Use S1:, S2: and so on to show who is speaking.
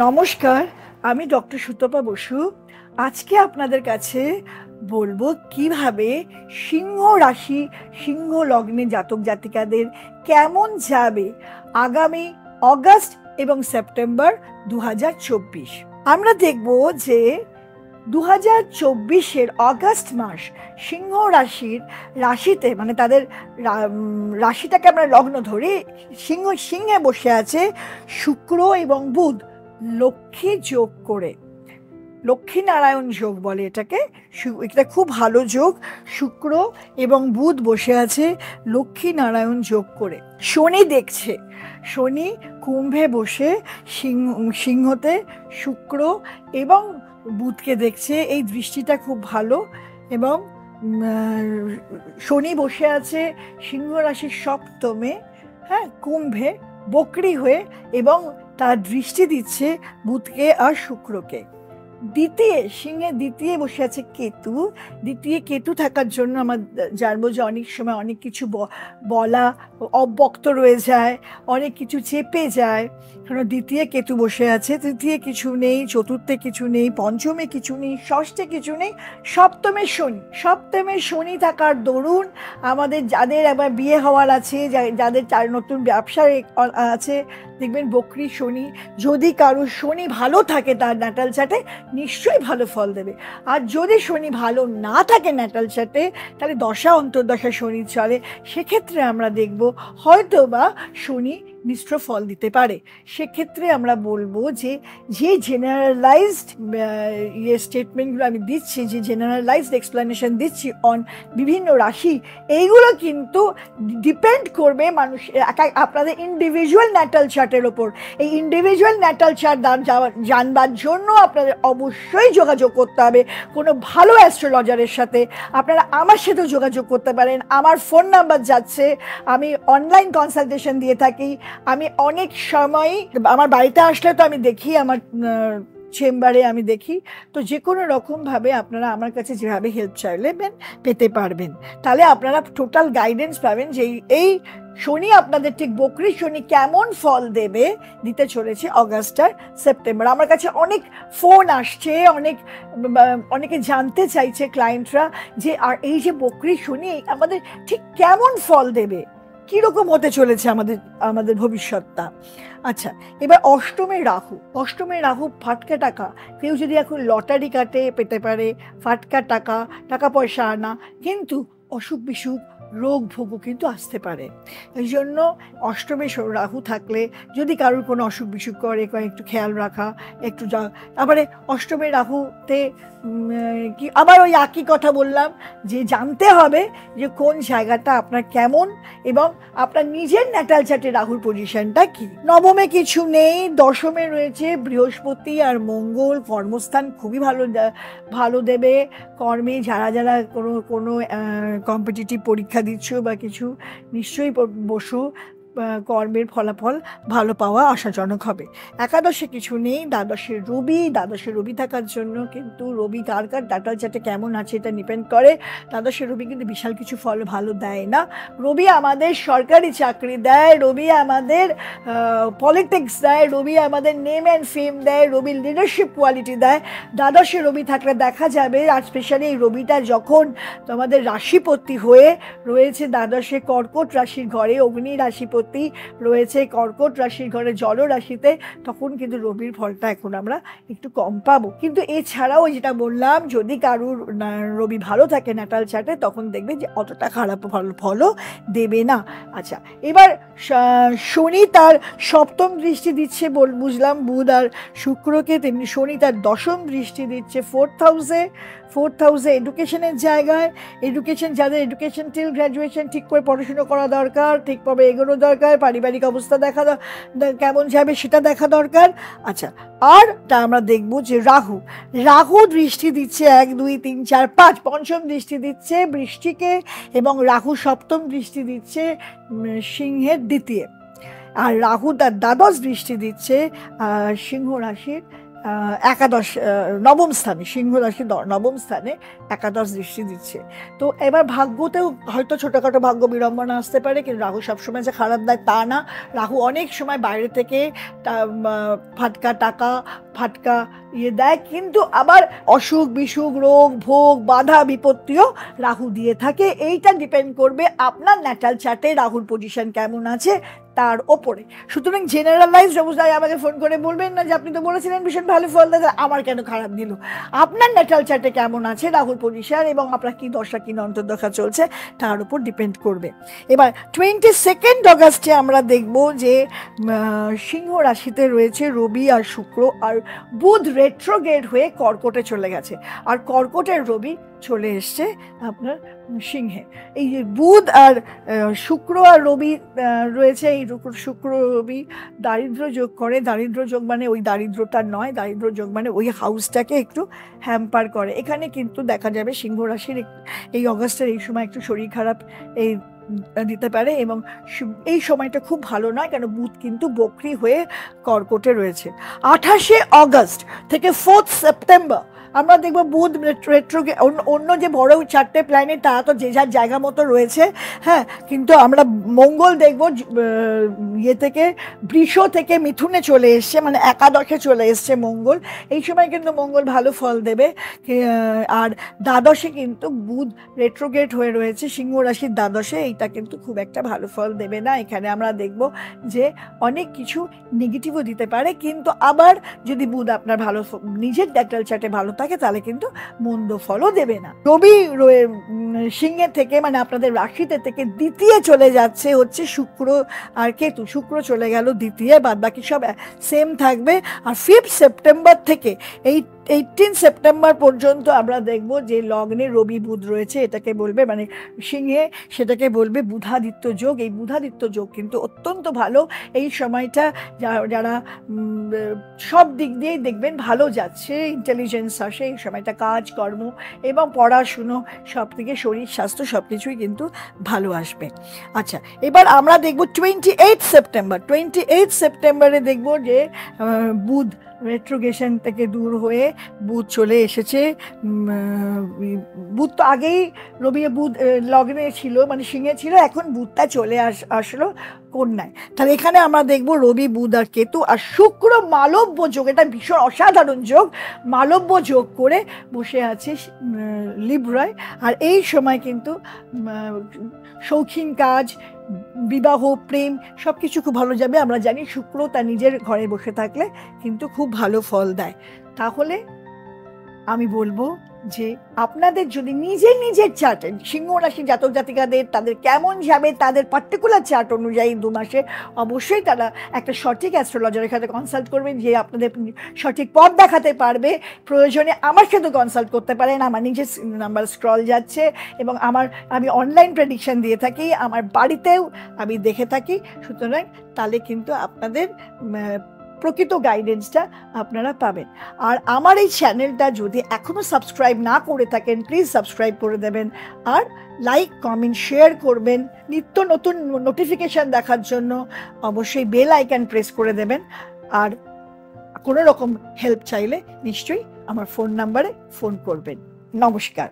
S1: নমস্কার, আমি ডক্টর সুতপা বসু। আজকে আপনাদের কাছে বলবো কিভাবে সিংহ রাশি, সিংহ লগ্নে জাতক জাতিকাদের কেমন যাবে আগামী অগাস্ট এবং সেপ্টেম্বর 2024। আমরা দেখব যে 2024-এর অগাস্ট মাস সিংহ রাশিতে মানে তাদের রাশিটাকে আমরা লগ্ন ধরে সিংহে বসে আছে শুক্র এবং বুধ লক্ষ্মী যোগ করে। লক্ষ্মী নারায়ণ যোগ বলে এটাকে। এটা খুব ভালো যোগ। শুক্র এবং বুধ বসে আছে লক্ষ্মী নারায়ণ যোগ করে। শনি দেখছে, শনি কুম্ভে বসে সিংহতে শুক্র এবং বুধকে দেখছে। এই দৃষ্টিটা খুব ভালো। এবং শনি বসে আছে সিংহ রাশির সপ্তমে, হ্যাঁ, কুম্ভে বকরি হয়ে, এবং তার দৃষ্টি দিচ্ছে বুধকে আর শুক্রকে। সিংহে দ্বিতীয় বসে আছে কেতু। কেতু থাকার জন্য আমার জানবো যে অনেক সময় অনেক কিছু বলা অব্যক্ত রয়ে যায়, অনেক কিছু চেপে যায়, কারণ দ্বিতীয় কেতু বসে আছে। তৃতীয় কিছু নেই, চতুর্থে কিছু নেই, পঞ্চমে কিছু নেই, ষষ্ঠে কিছু নেই, সপ্তমে শনি থাকার দরুন আমাদের যাদের একবার বিয়ে হওয়ার আছে, যাদের নতুন ব্যবসা আছে, দেখবেন বকরি শনি। যদি কারো শনি ভালো থাকে তার ন্যাটাল চার্টে নিশ্চয়ই ভালো ফল দেবে। আর যদি শনি ভালো না থাকে ন্যাটাল চার্টে, তাহলে দশা অন্তর্দশা শনি চলে, সেক্ষেত্রে আমরা দেখব হয়তো বা শনি মিশ্র ফল দিতে পারে। সেক্ষেত্রে আমরা বলবো যে জেনারেলাইজড স্টেটমেন্টগুলো আমি দিচ্ছি, যে জেনারেলাইজড এক্সপ্লেনেশন দিচ্ছি অন বিভিন্ন রাশি, এইগুলো কিন্তু ডিপেন্ড করবে আপনাদের ইন্ডিভিজুয়াল ন্যাটাল চার্টের ওপর। এই ইন্ডিভিজুয়াল ন্যাটাল চার্ট জানবার জন্য আপনাদের অবশ্যই যোগাযোগ করতে হবে কোনো ভালো অ্যাস্ট্রোলজারের সাথে। আপনারা আমার সাথেও যোগাযোগ করতে পারেন। আমার ফোন নাম্বার যাচ্ছে। আমি অনলাইন কনসালটেশন দিয়ে থাকি। আমি অনেক সময় আমার বাড়িতে আসলে তো আমি দেখি, আমার চেম্বারে আমি দেখি। তো যে কোনো রকমভাবে আপনারা আমার কাছে যেভাবে হেল্প চাইলেন পেতে পারবেন। তাহলে আপনারা টোটাল গাইডেন্স পাবেন যে এই শনি আপনাদের ঠিক বকরি শনি কেমন ফল দিতে চলেছে অগাস্ট আর সেপ্টেম্বর। আমার কাছে অনেক ফোন আসছে, অনেকে জানতে চাইছে ক্লায়েন্টরা যে আর এই যে বকরি শনি আমাদের ঠিক কেমন ফল দেবে, কিরকম হতে চলেছে আমাদের ভবিষ্যৎটা। আচ্ছা, এবার অষ্টমে রাহু ফাটকা টাকা। কেউ যদি এখন লটারি কাটে পেতে পারে ফাটকা টাকা পয়সা আনা, কিন্তু অসুখ বিসুখ রোগ ভোগও কিন্তু আসতে পারে। এই জন্য অষ্টমে রাহু থাকলে যদি কারোর কোনো অসুখ বিসুখ করে একটু খেয়াল রাখা, একটু আবার অষ্টমে রাহুতে কি আবার ওই একই কথা বললাম যে জানতে হবে যে কোন জায়গাটা আপনার কেমন এবং আপনার নিজের ন্যাটাল চার্টে রাহুর পজিশনটা কি। নবমে কিছু নেই, দশমে রয়েছে বৃহস্পতি আর মঙ্গল। কর্মস্থান খুবই ভালো দেবে। কর্মে যারা কোনো কম্পিটিটিভ পরীক্ষা দিচ্ছ বা কিছু, নিশ্চয়ই বসো, কর্মের ফলাফল ভালো পাওয়া আশাজনক হবে। একাদশে কিছু নেই। দ্বাদশে রবি থাকার জন্য, কিন্তু রবি কার ন্যাটাল চার্টে কেমন আছে এটা ডিপেন্ড করে। দ্বাদশে রবি কিন্তু বিশাল কিছু ফল ভালো দেয় না। রবি আমাদের সরকারি চাকরি দেয়, রবি আমাদের পলিটিক্স দেয়, রবি আমাদের নেম অ্যান্ড ফেম দেয়, রবি লিডারশিপ কোয়ালিটি দেয়। দ্বাদশে রবি থাকলে দেখা যাবে, আর স্পেশালি এই রবিটা যখন তোমাদের রাশিপতি হয়ে রয়েছে দ্বাদশে কর্কট রাশির ঘরে, অগ্নি রাশিপতি রয়েছে কর্কট রাশির ঘরে জল রাশিতে, তখন কিন্তু রবির ফলটা এখন আমরা একটু কম পাবো। কিন্তু এছাড়াও যেটা বললাম, যদি কারুর রবি ভালো থাকে ন্যাটাল চার্টে, তখন দেখবে যে অতটা খারাপ ফলও দেবে না। আচ্ছা, এবার শনি তার সপ্তম দৃষ্টি দিচ্ছে বুঝলাম বুধ আর শুক্রকে, তেমনি শনি তার দশম দৃষ্টি দিচ্ছে ফোর্থ হাউসে এডুকেশনের জায়গায়। যাদের এডুকেশন টিল গ্র্যাজুয়েশন ঠিক করে পড়াশুনো করা দরকার, ঠিকভাবে এগোনো দরকার, পারিবারিক অবস্থা কেমন যাবে সেটা দেখা দরকার। আচ্ছা, আর তা আমরা দেখব যে রাহু দৃষ্টি দিচ্ছে 1 2 3 4 5, পঞ্চম দৃষ্টি দিচ্ছে বৃশ্চিকে, এবং রাহু সপ্তম দৃষ্টি দিচ্ছে সিংহের দ্বিতীয়, আর রাহু তার দ্বাদশ দৃষ্টি দিচ্ছে সিংহ রাশির একাদশ নবম স্থানে, সিংহ রাশি নবম স্থানে একাদশ দৃষ্টি দিচ্ছে। তো এবার ভাগ্যতেও হয়তো ছোটোখাটো ভাগ্য বিড়ম্বনা আসতে পারে, কিন্তু রাহু সবসময় যে খারাপ দেয় তা না। রাহু অনেক সময় বাইরে থেকে ফাটকা টাকা, ফাটকা দেয়, কিন্তু আবার অসুখ বিসুখ, রোগ ভোগ, বাধা বিপত্তিও রাহু দিয়ে থাকে। এইটা ডিপেন্ড করবে আপনার ন্যাটাল চার্টে রাহুর পজিশন কেমন আছে তার ওপরে। সুতরাং জেনারেলাইজড অবস্থায় আমাকে ফোন করে বলবেন না যে আপনি তো বলেছিলেন ভীষণ ভালো ফল দেয়, আমার কেন খারাপ দিল। আপনার ন্যাটাল চার্টে কেমন আছে রাহুর পজিশন এবং আপনার কি দশা কি অন্তর্দশা চলছে তার উপর ডিপেন্ড করবে। এবার 22 অগাস্টে আমরা দেখব যে সিংহ রাশিতে রয়েছে রবি আর শুক্র, আর বুধ রেট্রোগ্রেড হয়ে কর্কটে চলে গেছে, আর কর্কটের রবি চলে এসছে আপনার সিংহে। এই যে বুধ আর শুক্র আর রবি রয়েছে, এই শুক্র রবি দারিদ্র যোগ করে। দারিদ্র যোগ মানে ওই দারিদ্রটা নয়, দারিদ্র যোগ মানে ওই হাউসটাকে একটু হ্যাম্পার করে। এখানে কিন্তু দেখা যাবে সিংহ রাশির এই অগাস্টের এই সময় একটু শরীর খারাপ এই দিতে পারে, এবং এই সময়টা খুব ভালো নয়, কেন বুধ কিন্তু বক্রী হয়ে কর্কটে রয়েছে। 28 অগস্ট থেকে 4 সেপ্টেম্বর আমরা দেখবো বুধ রেট্রোগ্রেড। অন্য যে বড় 4টে প্ল্যানেট তারা তো যে যার জায়গা মতো রয়েছে, হ্যাঁ, কিন্তু আমরা মঙ্গল দেখবো ইয়ে থেকে বৃষ থেকে মিথুনে চলে এসছে, মানে একাদশে চলে এসছে মঙ্গল। এই সময় কিন্তু মঙ্গল ভালো ফল দেবে। আর দ্বাদশে কিন্তু বুধ রেট্রোগ্রেড হয়ে রয়েছে সিংহ রাশির দ্বাদশে, এইটা কিন্তু খুব একটা ভালো ফল দেবে না। এখানে আমরা দেখব যে অনেক কিছু নেগেটিভও দিতে পারে, কিন্তু আবার যদি বুধ আপনার ভালো নিজের ন্যাটাল চার্টে ভালো থাকে তাহলে কিন্তু মন্দ ফলও দেবে না। রবি সিংহের থেকে মানে আপনাদের রাশিতে থেকে দ্বিতীয় চলে যাচ্ছে হচ্ছে শুক্র আর কেতু। শুক্র চলে গেল দ্বিতীয়, বাদ বাকি সব সেম থাকবে। আর 5 সেপ্টেম্বর থেকে 18 সেপ্টেম্বর পর্যন্ত আমরা দেখব যে লগ্নে রবি বুধ রয়েছে, এটাকে বলবে মানে সিংহে, সেটাকে বলবে বুধাদিত্য যোগ। এই বুধাদিত্য যোগ কিন্তু অত্যন্ত ভালো। এই সময়টা যারা সব দিক দিয়েই দেখবেন ভালো যাচ্ছে, ইন্টেলিজেন্স আসে এই সময়টা, কাজ কর্ম এবং পড়াশুনো সব থেকে শরীর স্বাস্থ্য সব কিছুই কিন্তু ভালো আসবে। আচ্ছা, এবার আমরা দেখব 28 সেপ্টেম্বরে দেখব যে বুধ রেট্রোগেশন থেকে দূর হয়ে বুধ চলে এসেছে। বুধ তো আগেই রবি বুধ লগ্নে ছিল মানে সিংহে ছিল, এখন বুধটা চলে আসলো কন্যায়। তাহলে এখানে আমরা দেখব রবি বুধ আর কেতু আর শুক্র মালব্য যোগ, এটা ভীষণ অসাধারণ যোগ, মালব্য যোগ করে বসে আছে লিব্রায়। আর এই সময় কিন্তু শৌখিন কাজ, বিবাহ, প্রেম সব কিছু খুব ভালো যাবে। আমরা জানি শুক্র তার নিজের ঘরে বসে থাকলে কিন্তু খুব ভালো ফল দেয়। তাহলে আমি বলবো যে আপনাদের যদি নিজের চার্ট, সিংহ রাশি জাতক জাতিকাদের তাদের কেমন যাবে তাদের পার্টিকুলার চার্ট অনুযায়ী 2 মাসে অবশ্যই তারা একটা সঠিক অ্যাস্ট্রোলজারের সাথে কনসাল্ট করবেন, যে আপনাদের সঠিক পথ দেখাতে পারবে। প্রয়োজনে আমার সাথে কনসাল্ট করতে পারেন, আমার নিজের নাম্বার স্ক্রল যাচ্ছে, এবং আমি অনলাইন প্রেডিকশন দিয়ে থাকি, আমার বাড়িতেও আমি দেখে থাকি। সুতরাং তাহলে কিন্তু আপনাদের প্রকৃত গাইডেন্সটা আপনারা পাবেন। আর আমার এই চ্যানেলটা যদি এখনও সাবস্ক্রাইব না করে থাকেন প্লিজ সাবস্ক্রাইব করে দেবেন, আর লাইক কমেন্ট শেয়ার করবেন। নিত্য নতুন নোটিফিকেশান দেখার জন্য অবশ্যই বেল আইকন প্রেস করে দেবেন। আর কোনো রকম হেল্প চাইলে নিশ্চয়ই আমার ফোন নাম্বারে ফোন করবেন। নমস্কার।